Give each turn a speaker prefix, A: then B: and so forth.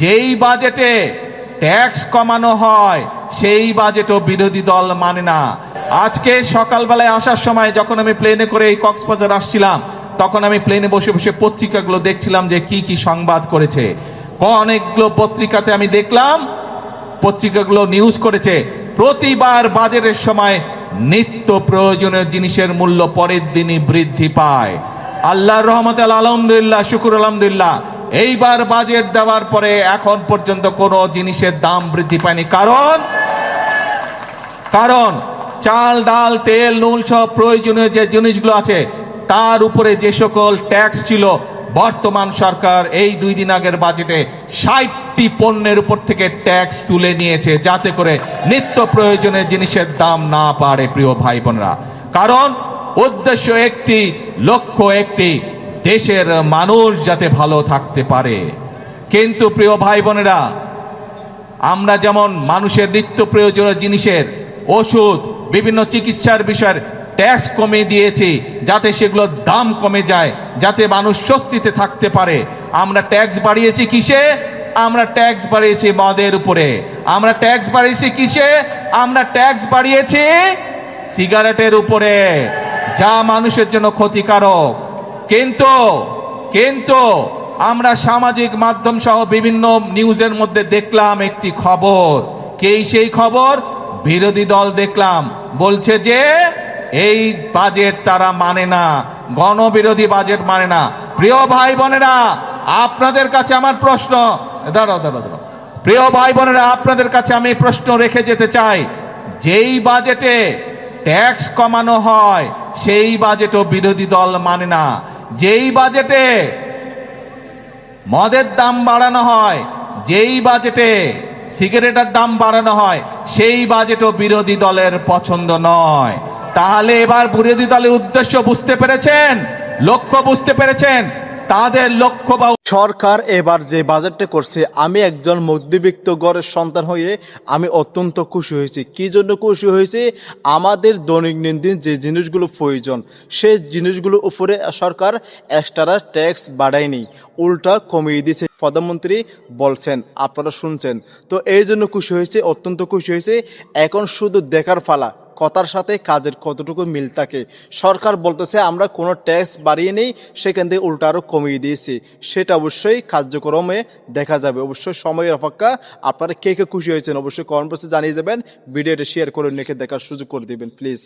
A: যেই বাজেটে ট্যাক্স কমানো হয় সেই বাজেটও বিরোধী দল মানে না। আজকে সকালবেলায় আসার সময় যখন আমি প্লেনে করে এই কক্সবাজার আসছিলাম, তখন আমি প্লেনে বসে বসে পত্রিকাগুলো দেখছিলাম যে কি কি সংবাদ করেছে। অনেকগুলো পত্রিকাতে আমি দেখলাম, পত্রিকাগুলো নিউজ করেছে প্রতিবার বাজেটের সময় নিত্য প্রয়োজনীয় জিনিসের মূল্য পরের দিনই বৃদ্ধি পায়। আল্লাহর রহমতে আলহামদুলিল্লাহ, শুকুর আলহামদুলিল্লাহ, এইবার বাজেট দেওয়ার পরে এখন পর্যন্ত কোনো জিনিসের দাম বৃদ্ধি পায়নি। কারণ চাল, ডাল, তেল, নুন সব প্রয়োজনীয় যে জিনিসগুলো আছে তার উপরে যে সকল ট্যাক্স ছিল, বর্তমান সরকার এই 2 দিন আগের বাজেটে 60টি পণ্যের উপর থেকে ট্যাক্স তুলে নিয়েছে, যাতে করে নিত্য প্রয়োজনীয় জিনিসের দাম না বাড়ে। প্রিয় ভাই বোনেরা, কারণ উদ্দেশ্য একটি, লক্ষ্য একটি, দেশের মানুষ যাতে ভালো থাকতে পারে। কিন্তু প্রিয় ভাই বোনেরা, আমরা যেমন মানুষের নিত্য প্রয়োজনীয় জিনিসের, ওষুধ, বিভিন্ন চিকিৎসার বিষয়ের ট্যাক্স কমিয়ে দিয়েছি যাতে সেগুলোর দাম কমে যায়, যাতে মানুষ স্বস্তিতে থাকতে পারে। আমরা ট্যাক্স বাড়িয়েছি কিসে? আমরা ট্যাক্স বাড়িয়েছি মদের উপরে। আমরা ট্যাক্স বাড়িয়েছি কিসে? আমরা ট্যাক্স বাড়িয়েছি সিগারেটের উপরে, যা মানুষের জন্য ক্ষতিকারক। কিন্তু আমরা সামাজিক মাধ্যম সহ বিভিন্ন নিউজের মধ্যে দেখলাম একটি খবর। সেই খবর? বিরোধী দল দেখলাম বলছে যে এই বাজেট তারা মানে না, গণবিরোধী বাজেট মানে না। প্রিয় ভাই বোনেরা, আপনাদের কাছে আমার প্রশ্ন, দাঁড়াও, প্রিয় ভাই বোনেরা, আপনাদের কাছে আমি প্রশ্ন রেখে যেতে চাই, যেই বাজেটে ট্যাক্স কমানো হয় সেই বাজেটও বিরোধী দল মানে না। যেই বাজেটে মদের দাম বাড়ানো হয়, যেই বাজেটে সিগারেটের দাম বাড়ানো হয়, সেই বাজেটও বিরোধী দলের পছন্দ নয়। তাহলে এবার বিরোধী দলের উদ্দেশ্য বুঝতে পেরেছেন, লক্ষ্য বুঝতে পেরেছেন? তাদের লক্ষ্য বা
B: সরকার এবার যে বাজেটটা করছে, আমি একজন মধ্যবিত্ত ঘরের সন্তান হয়ে আমি অত্যন্ত খুশি হয়েছি। কি জন্য খুশি হয়েছি? আমাদের দৈনন্দিন যে জিনিসগুলো প্রয়োজন, সেই জিনিসগুলোর উপরে সরকার এক্সট্রা ট্যাক্স বাড়ায়নি, উল্টা কমিয়ে দিয়েছে। প্রধানমন্ত্রী বলছেন, আপনারা শুনছেন। তো এই জন্য খুশি হয়েছে, অত্যন্ত খুশি হয়েছে। এখন শুধু দেখার পালা কথার সাথে কাজের কতটুকু মিল থাকে। সরকার বলতেছে আমরা কোনো ট্যাক্স বাড়িয়ে নেই, সেখান থেকে উল্টা আরও কমিয়ে দিয়েছি। সেটা অবশ্যই কার্যক্রমে দেখা যাবে। অবশ্যই সময়ের অপেক্ষা। আপনারা কে কে খুশি হয়েছেন অবশ্যই কমেন্ট বক্সে জানিয়ে যাবেন। ভিডিওটা শেয়ার করে লিখে দেখার সুযোগ করে দিবেন প্লিজ।